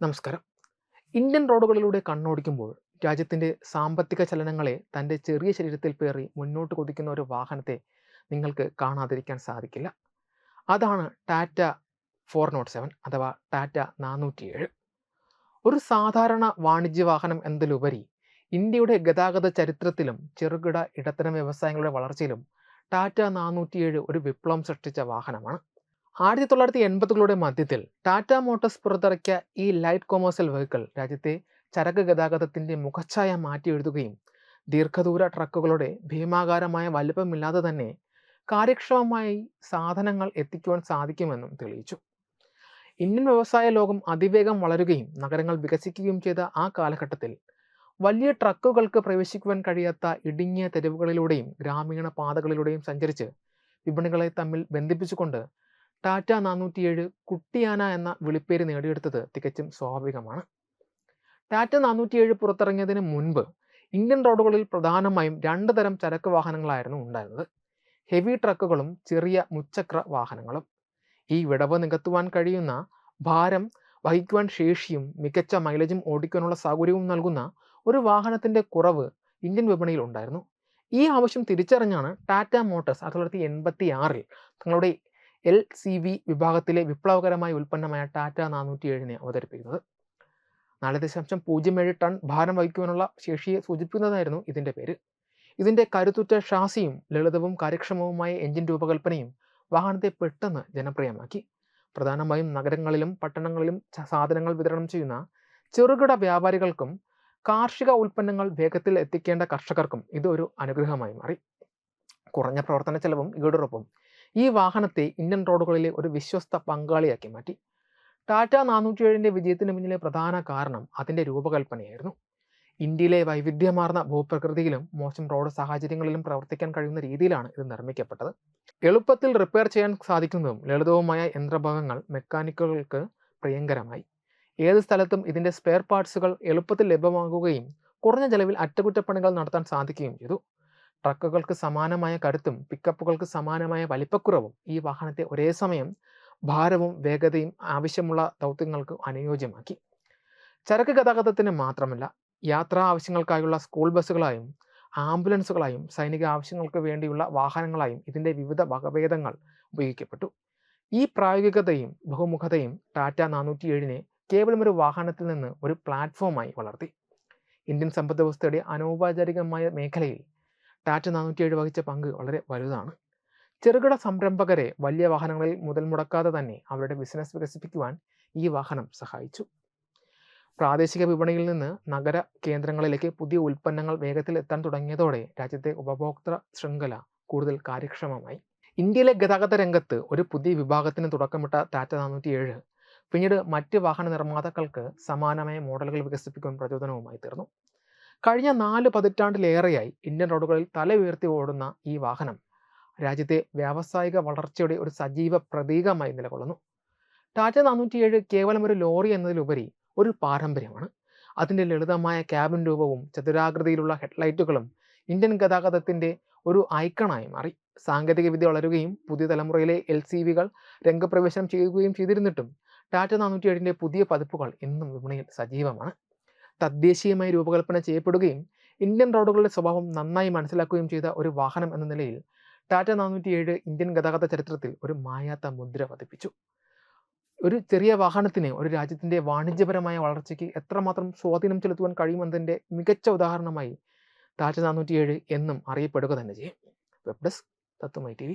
നമസ്കാരം. ഇന്ത്യൻ റോഡുകളിലൂടെ കണ്ണോടിക്കുമ്പോൾ രാജ്യത്തിൻ്റെ സാമ്പത്തിക ചലനങ്ങളെ തൻ്റെ ചെറിയ ശരീരത്തിൽ പേറി മുന്നോട്ട് കുതിക്കുന്ന ഒരു വാഹനത്തെ നിങ്ങൾക്ക് കാണാതിരിക്കാൻ സാധിക്കില്ല. അതാണ് ടാറ്റ 407 അഥവാ ടാറ്റ 407. ഒരു സാധാരണ വാണിജ്യ വാഹനം എന്നതിലുപരി ഇന്ത്യയുടെ ഗതാഗത ചരിത്രത്തിലും ചെറുകിട ഇടത്തരം വ്യവസായങ്ങളുടെ വളർച്ചയിലും ടാറ്റ 407 ഒരു വിപ്ലവം സൃഷ്ടിച്ച വാഹനമാണ്. 1980കളുടെ മധ്യത്തിൽ ടാറ്റ മോട്ടോഴ്സ് പുറത്തിറക്കിയ ഈ ലൈറ്റ് കൊമേഴ്സ്യൽ വെഹിക്കിൾ രാജ്യത്തെ ചരക്ക് ഗതാഗതത്തിൻ്റെ മുഖച്ഛായ മാറ്റിയെഴുതുകയും ദീർഘദൂര ട്രക്കുകളുടെ ഭീമാകാരമായ വലുപ്പമില്ലാതെ തന്നെ കാര്യക്ഷമമായി സാധനങ്ങൾ എത്തിക്കുവാൻ സാധിക്കുമെന്നും തെളിയിച്ചു. ഇന്ത്യൻ വ്യവസായ ലോകം അതിവേഗം വളരുകയും നഗരങ്ങൾ വികസിക്കുകയും ചെയ്ത ആ കാലഘട്ടത്തിൽ വലിയ ട്രക്കുകൾക്ക് പ്രവേശിക്കുവാൻ കഴിയാത്ത ഇടുങ്ങിയ തെരുവുകളിലൂടെയും ഗ്രാമീണ പാതകളിലൂടെയും സഞ്ചരിച്ച് വിപണികളെ തമ്മിൽ ബന്ധിപ്പിച്ചുകൊണ്ട് ടാറ്റ 407 കുട്ടിയാന എന്ന വിളിപ്പേര് നേടിയെടുത്തത് തികച്ചും സ്വാഭാവികമാണ്. ടാറ്റ 407 പുറത്തിറങ്ങിയതിന് മുൻപ് ഇന്ത്യൻ റോഡുകളിൽ പ്രധാനമായും രണ്ട് തരം ചരക്ക് വാഹനങ്ങളായിരുന്നു ഉണ്ടായിരുന്നത്: ഹെവി ട്രക്കുകളും ചെറിയ മുച്ചക്ര വാഹനങ്ങളും. ഈ വിടവ് നികത്തുവാൻ കഴിയുന്ന, ഭാരം വഹിക്കുവാൻ ശേഷിയും മികച്ച മൈലേജും ഓടിക്കാനുള്ള സൗകര്യവും നൽകുന്ന ഒരു വാഹനത്തിൻ്റെ കുറവ് ഇന്ത്യൻ വിപണിയിൽ ഉണ്ടായിരുന്നു. ഈ ആവശ്യം തിരിച്ചറിഞ്ഞാണ് ടാറ്റ മോട്ടോഴ്സ് 1986 തങ്ങളുടെ LCV വിഭാഗത്തിലെ വിപ്ലവകരമായ ഉൽപ്പന്നമായ ടാറ്റ 407 അവതരിപ്പിക്കുന്നത്. 4.07 ടൺ ഭാരം വഹിക്കുവാനുള്ള ശേഷിയെ സൂചിപ്പിക്കുന്നതായിരുന്നു ഇതിൻ്റെ പേര്. ഇതിൻ്റെ കരുത്തുറ്റ ഷാസിയും ലളിതവും കാര്യക്ഷമവുമായ എഞ്ചിൻ രൂപകൽപ്പനയും വാഹനത്തെ പെട്ടെന്ന് ജനപ്രിയമാക്കി. പ്രധാനമായും നഗരങ്ങളിലും പട്ടണങ്ങളിലും സാധനങ്ങൾ വിതരണം ചെയ്യുന്ന ചെറുകിട വ്യാപാരികൾക്കും കാർഷിക ഉൽപ്പന്നങ്ങൾ വേഗത്തിൽ എത്തിക്കേണ്ട കർഷകർക്കും ഇതൊരു അനുഗ്രഹമായി മാറി. കുറഞ്ഞ പ്രവർത്തന ചെലവും ഈടൊപ്പം ഈ വാഹനത്തെ ഇന്ത്യൻ റോഡുകളിലെ ഒരു വിശ്വസ്ത പങ്കാളിയാക്കി മാറ്റി. ടാറ്റ 407 വിജയത്തിന് പിന്നിലെ പ്രധാന കാരണം അതിൻ്റെ രൂപകൽപ്പനയായിരുന്നു. ഇന്ത്യയിലെ വൈവിധ്യമാർന്ന ഭൂപ്രകൃതിയിലും മോശം റോഡ് സാഹചര്യങ്ങളിലും പ്രവർത്തിക്കാൻ കഴിയുന്ന രീതിയിലാണ് ഇത് നിർമ്മിക്കപ്പെട്ടത്. എളുപ്പത്തിൽ റിപ്പയർ ചെയ്യാൻ സാധിക്കുന്നതും ലളിതവുമായ യന്ത്രഭാഗങ്ങൾ മെക്കാനിക്കുകൾക്ക് പ്രിയങ്കരമായി. ഏത് സ്ഥലത്തും ഇതിൻ്റെ സ്പെയർ പാർട്സുകൾ എളുപ്പത്തിൽ ലഭ്യമാകുകയും കുറഞ്ഞ ചെലവിൽ അറ്റകുറ്റപ്പണികൾ നടത്താൻ സാധിക്കുകയും ചെയ്തു. ട്രക്കുകൾക്ക് സമാനമായ കരുത്തും പിക്കപ്പുകൾക്ക് സമാനമായ വലിപ്പക്കുറവും ഈ വാഹനത്തെ ഒരേ സമയം ഭാരവും വേഗതയും ആവശ്യമുള്ള ദൗത്യങ്ങൾക്ക് അനുയോജ്യമാക്കി. ചരക്ക് ഗതാഗതത്തിന് മാത്രമല്ല, യാത്രാ ആവശ്യങ്ങൾക്കായുള്ള സ്കൂൾ ബസ്സുകളായും ആംബുലൻസുകളായും സൈനിക ആവശ്യങ്ങൾക്ക് വേണ്ടിയുള്ള വാഹനങ്ങളായും ഇതിൻ്റെ വിവിധ വകഭേദങ്ങൾ ഉപയോഗിക്കപ്പെട്ടു. ഈ പ്രായോഗികതയും ബഹുമുഖതയും ടാറ്റ 407 കേവലം ഒരു വാഹനത്തിൽ നിന്ന് ഒരു പ്ലാറ്റ്ഫോമായി വളർത്തി. ഇന്ത്യൻ സമ്പദ് വ്യവസ്ഥയുടെ അനൗപചാരികമായ മേഖലയിൽ ടാറ്റ 407 വഹിച്ച പങ്ക് വളരെ വലുതാണ്. ചെറുകിട സംരംഭകരെ വലിയ വാഹനങ്ങളിൽ മുതൽ മുടക്കാതെ തന്നെ അവരുടെ ബിസിനസ് വികസിപ്പിക്കുവാൻ ഈ വാഹനം സഹായിച്ചു. പ്രാദേശിക വിപണിയിൽ നിന്ന് നഗര കേന്ദ്രങ്ങളിലേക്ക് പുതിയ ഉൽപ്പന്നങ്ങൾ വേഗത്തിൽ എത്താൻ തുടങ്ങിയതോടെ രാജ്യത്തെ ഉപഭോക്തൃ ശൃംഖല കൂടുതൽ കാര്യക്ഷമമായി. ഇന്ത്യയിലെ ഗതാഗത രംഗത്ത് ഒരു പുതിയ വിഭാഗത്തിന് തുടക്കമിട്ട ടാറ്റ 407 പിന്നീട് മറ്റ് വാഹന നിർമ്മാതാക്കൾക്ക് സമാനമായ മോഡലുകൾ വികസിപ്പിക്കാൻ പ്രചോദനവുമായി തീർന്നു. കഴിഞ്ഞ 4 പതിറ്റാണ്ടിലേറെയായി ഇന്ത്യൻ റോഡുകളിൽ തല ഉയർത്തി ഓടുന്ന ഈ വാഹനം രാജ്യത്തെ വ്യാവസായിക വളർച്ചയുടെ ഒരു സജീവ പ്രതീകമായി നിലകൊള്ളുന്നു. ടാറ്റ 407 കേവലം ഒരു ലോറി എന്നതിലുപരി ഒരു പാരമ്പര്യമാണ്. അതിൻ്റെ ലളിതമായ ക്യാബിൻ രൂപവും ചതുരാകൃതിയിലുള്ള ഹെഡ്ലൈറ്റുകളും ഇന്ത്യൻ ഗതാഗതത്തിൻ്റെ ഒരു ഐക്കണായി മാറി. സാങ്കേതികവിദ്യ വളരുകയും പുതിയ തലമുറയിലെ LCVകൾ രംഗപ്രവേശനം ചെയ്യുകയും ചെയ്തിരുന്നിട്ടും ടാറ്റ 407 പുതിയ പതിപ്പുകൾ ഇന്നും വിപണിയിൽ സജീവമാണ്. തദ്ദേശീയമായി രൂപകൽപ്പന ചെയ്യപ്പെടുകയും ഇന്ത്യൻ റോഡുകളുടെ സ്വഭാവം നന്നായി മനസ്സിലാക്കുകയും ചെയ്ത ഒരു വാഹനം എന്ന നിലയിൽ ടാറ്റ 407 ഇന്ത്യൻ ഗതാഗത ചരിത്രത്തിൽ ഒരു മായാത്ത മുദ്ര പതിപ്പിച്ചു. ഒരു ചെറിയ വാഹനത്തിന് ഒരു രാജ്യത്തിൻ്റെ വാണിജ്യപരമായ വളർച്ചയ്ക്ക് എത്രമാത്രം സ്വാധീനം ചെലുത്തുവാൻ കഴിയുമെന്നതിൻ്റെ മികച്ച ഉദാഹരണമായി ടാറ്റ 407 എന്നും അറിയപ്പെടുക തന്നെ ചെയ്യും. വെബ് ഡെസ്ക് തത്വമൈ TV.